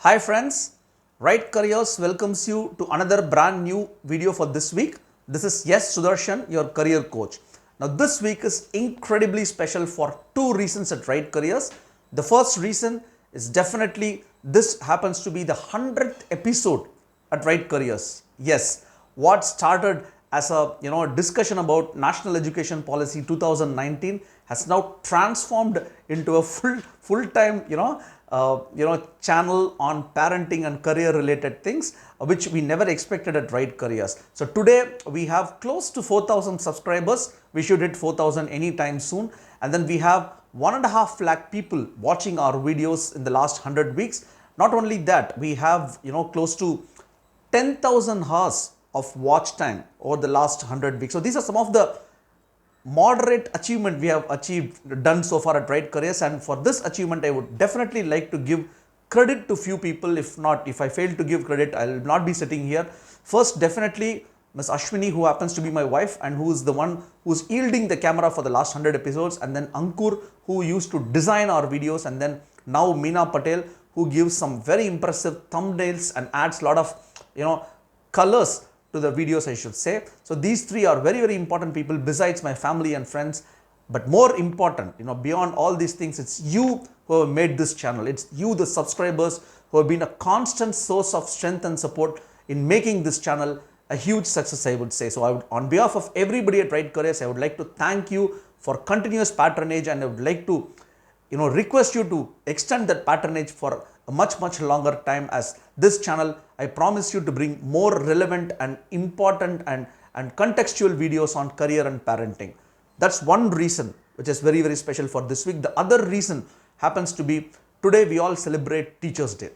Hi friends, Rightcareers welcomes you to another brand new video for this week. This is Sudarshan, your career coach. Now this week is incredibly special for two reasons at Rightcareers. The first reason is definitely this happens to be the 100th episode at Rightcareers. Yes, what started as a discussion about National Education Policy 2019 has now transformed into a full-time channel on parenting and career related things, which we never expected at Rightcareers. So today we have close to 4,000 subscribers. We should hit 4,000 anytime soon, and then we have 1.5 lakh people watching our videos in the last 100 weeks. Not only that, we have close to 10,000 hours of watch time over the last 100 weeks. So these are some of the moderate achievement we have done so far at Rightcareers, and for this achievement I would definitely like to give credit to few people. If I fail to give credit, I will not be sitting here. First, definitely Ms. Ashwini, who happens to be my wife and who is the one who's yielding the camera for the last 100 episodes, and then Ankur, who used to design our videos, and then now Meena Patel, who gives some very impressive thumbnails and adds a lot of colors to the videos, I should say. So these three are very, very important people besides my family and friends. But more important, beyond all these things, it's you who have made this channel. It's you, the subscribers, who have been a constant source of strength and support in making this channel a huge success, I would say. So on behalf of everybody at Rightcareers, I would like to thank you for continuous patronage, and I would like to request you to extend that patronage for a much longer time, as this channel, I promise you to bring more relevant and important and contextual videos on career and parenting. That's one reason which is very, very special for this week. The other reason happens to be today we all celebrate Teachers' Day,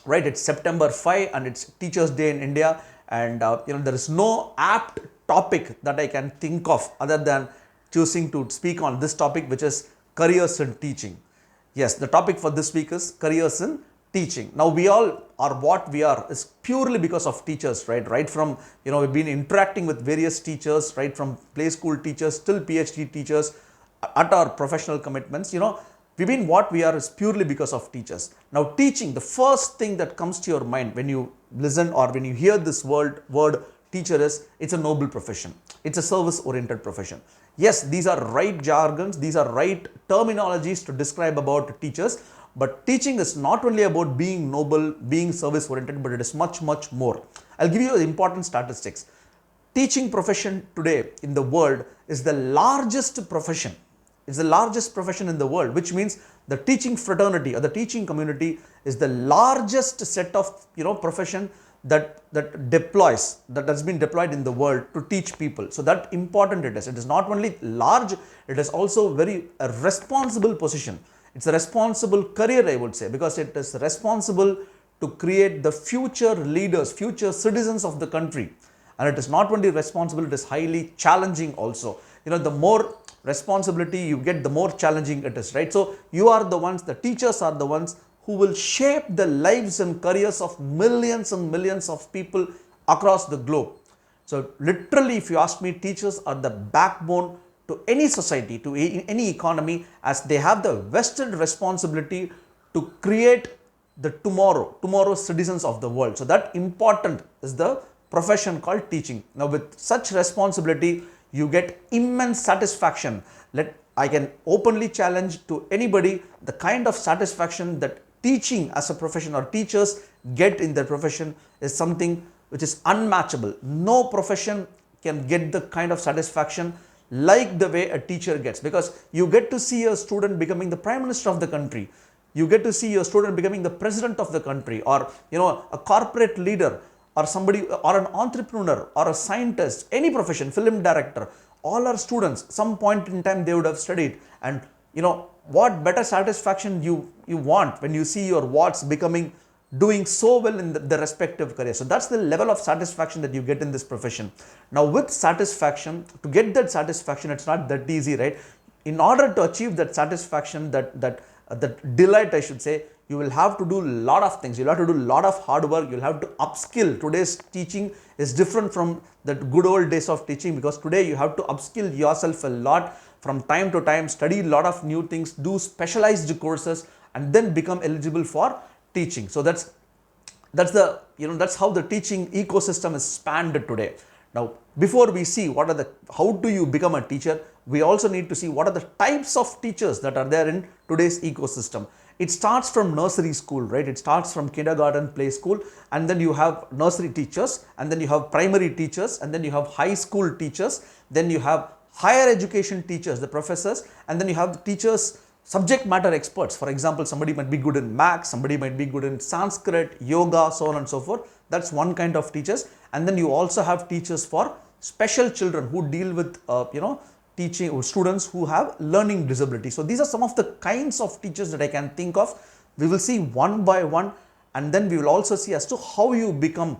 right? It's September 5 and it's Teachers' Day in India, and there is no apt topic that I can think of other than choosing to speak on this topic, which is careers in teaching. Yes, the topic for this week is careers in teaching. Now we all are what we are is purely because of teachers, right? Right from, we've been interacting with various teachers, right from play school teachers till PhD teachers at our professional commitments. We've been what we are is purely because of teachers. Now teaching, the first thing that comes to your mind when you listen or when you hear this word teacher is, it's a noble profession. It's a service-oriented profession. Yes, these are right jargons, these are right terminologies to describe about teachers, but teaching is not only about being noble, being service-oriented, but it is much more. I'll give you important statistics. Teaching profession today in the world is the largest profession. It's the largest profession in the world, which means the teaching fraternity or the teaching community is the largest set of profession that has been deployed in the world to teach people. So that important it is. It is not only large, it is also a responsible position. It's a responsible career, I would say, because it is responsible to create the future leaders, future citizens of the country. And it is not only responsible, it is highly challenging also. The more responsibility you get, the more challenging it is, right? So you are the ones, the teachers are the ones who will shape the lives and careers of millions and millions of people across the globe. So literally, if you ask me, teachers are the backbone to any society, to any economy, as they have the vested responsibility to create the tomorrow's citizens of the world. So that important is the profession called teaching. Now with such responsibility, you get immense satisfaction. I can openly challenge to anybody the kind of satisfaction that teaching as a profession or teachers get in their profession is something which is unmatchable. No profession can get the kind of satisfaction like the way a teacher gets, because you get to see a student becoming the Prime Minister of the country. You get to see a student becoming the President of the country, or a corporate leader, or somebody, or an entrepreneur, or a scientist, any profession, film director. All are students. Some point in time they would have studied, and what better satisfaction you want when you see your wards doing so well in the respective career. So that's the level of satisfaction that you get in this profession. Now with satisfaction, to get that satisfaction, it's not that easy, right? In order to achieve that satisfaction, that delight, I should say, you will have to do a lot of things. You'll have to do a lot of hard work. You'll have to upskill. Today's teaching is different from the good old days of teaching, because today you have to upskill yourself a lot from time to time, study a lot of new things, do specialized courses, and then become eligible for teaching. So that's That's how the teaching ecosystem is spanned today. Now before we see how do you become a teacher, we also need to see what are the types of teachers that are there in today's ecosystem. It starts from nursery school, right? It starts from kindergarten, play school, and then you have nursery teachers, and then you have primary teachers, and then you have high school teachers, then you have higher education teachers, the professors, and then you have the teachers, subject matter experts. For example, somebody might be good in maths, somebody might be good in Sanskrit, yoga, so on and so forth. That's one kind of teachers. And then you also have teachers for special children who deal with teaching students who have learning disability. So these are some of the kinds of teachers that I can think of. We will see one by one, and then we will also see as to how do you become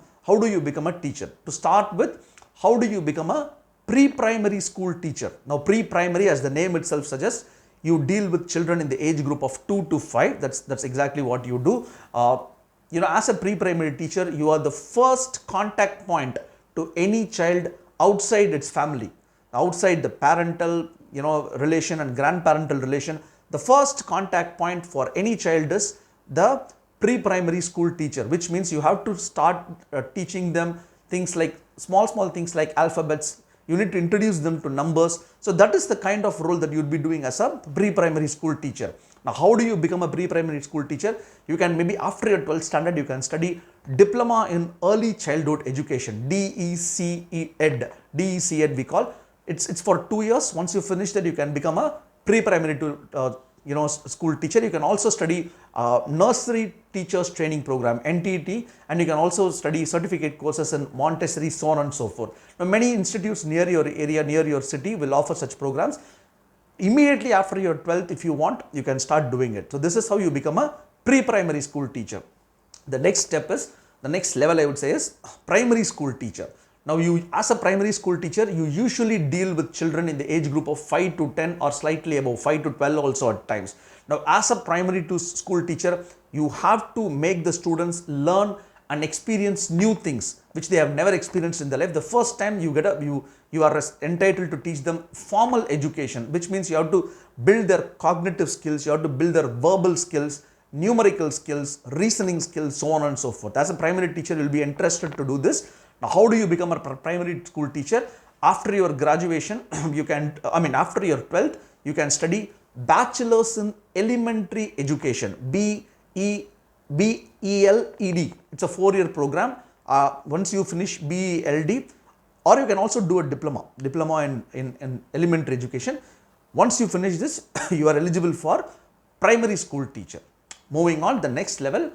a teacher. To start with, how do you become a pre-primary school teacher? Now pre-primary, as the name itself suggests, you deal with children in the age group of 2 to 5. That's exactly what you do. As a pre-primary teacher, you are the first contact point to any child outside its family, outside the parental relation and grandparental relation. The first contact point for any child is the pre-primary school teacher, which means you have to start teaching them things like small things like alphabets. You need to introduce them to numbers. So that is the kind of role that you would be doing as a pre-primary school teacher. Now how do you become a pre-primary school teacher? You can maybe after your 12th standard, you can study diploma in early childhood education, DEC Ed we call. It's for 2 years. Once you finish that, you can become a pre-primary school teacher. You can also study nursery teachers training program, NTT, and you can also study certificate courses in Montessori, so on and so forth. Now many institutes near your area, near your city will offer such programs. Immediately after your 12th, if you want, you can start doing it. So this is how you become a pre-primary school teacher. The next level I would say is primary school teacher. Now as a primary school teacher, you usually deal with children in the age group of 5 to 10 or slightly above, 5 to 12 also at times. Now as a primary school teacher, you have to make the students learn and experience new things which they have never experienced in their life. The first time you are entitled to teach them formal education, which means you have to build their cognitive skills, you have to build their verbal skills, numerical skills, reasoning skills, so on and so forth. As a primary teacher, you will be interested to do this. Now how do you become a primary school teacher? After your graduation, after your 12th, you can study bachelor's in elementary education, BELED. It's a 4-year program. Once you finish BELD, or you can also do a diploma in elementary education. Once you finish this, you are eligible for primary school teacher. Moving on, the next level,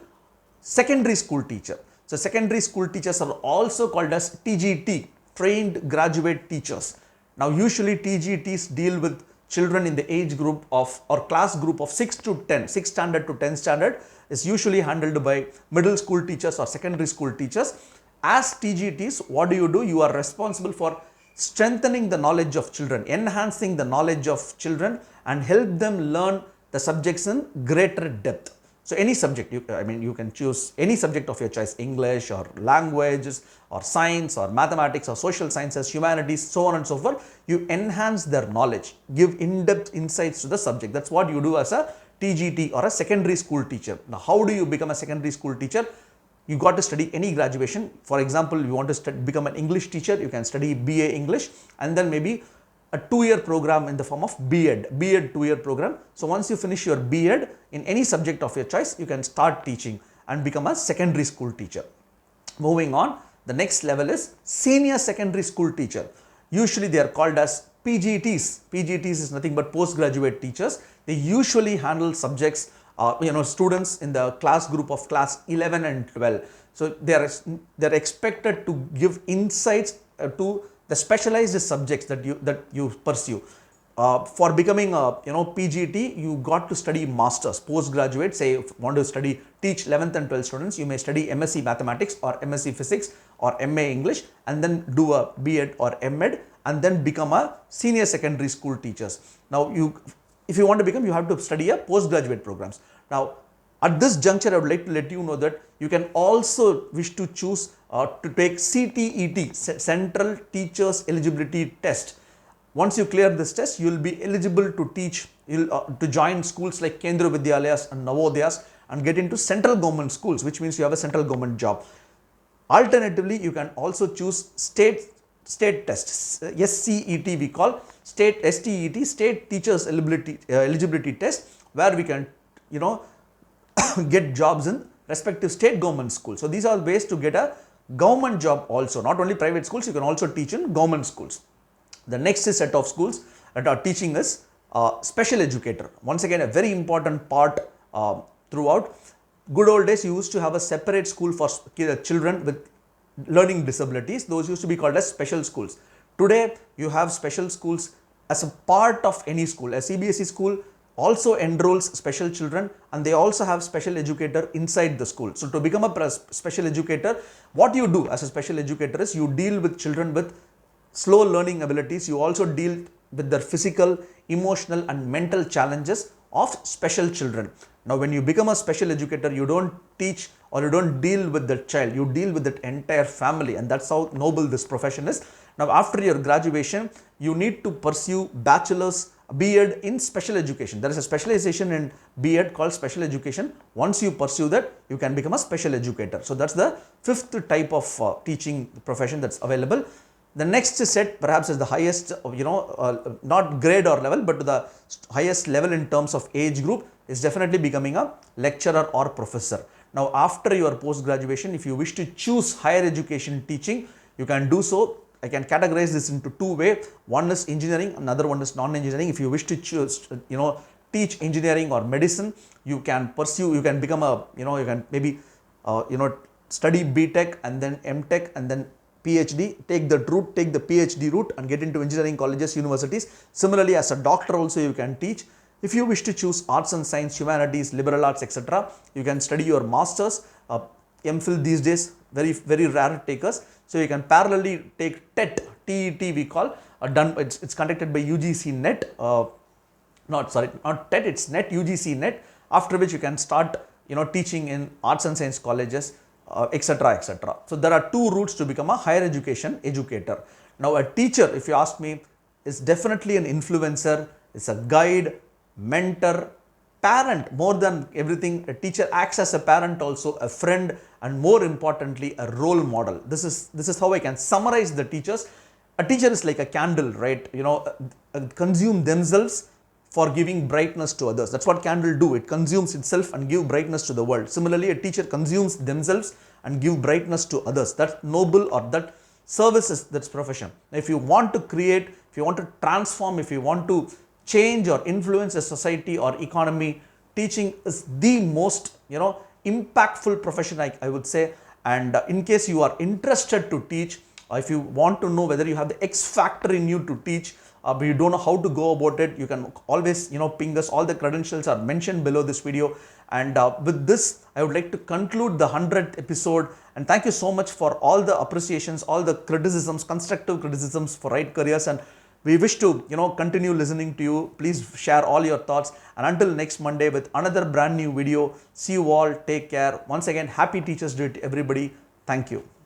secondary school teacher. So secondary school teachers are also called as TGT, trained graduate teachers. Now usually TGTs deal with children in the age group of or class group of 6 to 10, 6th standard to 10th standard is usually handled by middle school teachers or secondary school teachers. As TGTs, what do? You are responsible for strengthening the knowledge of children, enhancing the knowledge of children, and help them learn the subjects in greater depth. So any subject, you can choose any subject of your choice, English or languages or science or mathematics or social sciences, humanities, so on and so forth. You enhance their knowledge, give in-depth insights to the subject. That's what you do as a TGT or a secondary school teacher. Now how do you become a secondary school teacher? You got to study any graduation. For example, you want to become an English teacher, you can study BA English, and then maybe a 2-year program in the form of BEd 2-year program. So once you finish your BEd in any subject of your choice, you can start teaching and become a secondary school teacher. Moving on, the next level is senior secondary school teacher. Usually they are called as PGTs. PGTs is nothing but postgraduate teachers. They usually handle subjects, students in the class group of class 11 and 12. So they are expected to give insights to the specialized subjects that you pursue. For becoming a PGT, you got to study masters, postgraduate. Say if you want to teach 11th and 12th students, you may study MSc Mathematics or MSc Physics or MA English, and then do a BEd or MEd, and then become a senior secondary school teachers. Now if you want to become, you have to study a postgraduate programs. Now at this juncture, I would like to let you know that you can also wish to choose to take CTET, Central Teachers Eligibility Test. Once you clear this test, you will be eligible to teach, to join schools like Kendra Vidyalayas and Navodayas, and get into central government schools, which means you have a central government job. Alternatively, you can also choose state tests, SCET we call, state teachers eligibility test, where we can, you know, get jobs in respective state government schools. So these are ways to get a government job also, not only private schools, you can also teach in government schools. The next set of schools that are teaching is special educator. Once again, a very important part throughout. Good old days, you used to have a separate school for children with learning disabilities. Those used to be called as special schools. Today, you have special schools as a part of any school. A CBSE school also enrolls special children, and they also have special educator inside the school. So to become a special educator, what you do as a special educator is you deal with children with slow learning abilities. You also deal with their physical, emotional and mental challenges of special children. Now when you become a special educator, you don't teach or you don't deal with the child, you deal with that entire family, and that's how noble this profession is. Now after your graduation, you need to pursue bachelor's B.Ed in special education. There is a specialization in B.Ed called special education. Once you pursue that, you can become a special educator. So that's the fifth type of teaching profession that's available. The next set perhaps is the highest, not grade or level, but the highest level in terms of age group is definitely becoming a lecturer or professor. Now after your post graduation, if you wish to choose higher education teaching, you can do so. I can categorize this into two ways. One is engineering, another one is non-engineering. If you wish to choose, teach engineering or medicine, you can pursue, you can become a, you can maybe, study B.Tech and then M.Tech and then PhD, take that route, take the PhD route and get into engineering colleges, universities. Similarly, as a doctor also you can teach. If you wish to choose arts and science, humanities, liberal arts, etc., you can study your masters, MPhil these days, very rare takers. So you can parallelly take TET, TET we call, it's conducted by UGC NET, not TET, it's NET, UGC NET, after which you can start, teaching in arts and science colleges, etc., etc. So there are two routes to become a higher education educator. Now a teacher, if you ask me, is definitely an influencer, is a guide, mentor, parent. More than everything, a teacher acts as a parent also, a friend, and more importantly a role model. This is how I can summarize the teachers. A teacher is like a candle, right? Consume themselves for giving brightness to others. That's what candle do. It consumes itself and give brightness to the world. Similarly, a teacher consumes themselves and give brightness to others. That noble or that service is that's profession. If you want to create, if you want to transform, if you want to change or influence a society or economy, teaching is the most, impactful profession, I would say. And in case you are interested to teach, if you want to know whether you have the X factor in you to teach, but you don't know how to go about it, you can always, ping us. All the credentials are mentioned below this video. And with this, I would like to conclude the 100th episode. And thank you so much for all the appreciations, all the criticisms, constructive criticisms for Right Careers. And we wish to, continue listening to you. Please share all your thoughts. And until next Monday with another brand new video, see you all. Take care. Once again, happy Teachers Day to everybody. Thank you.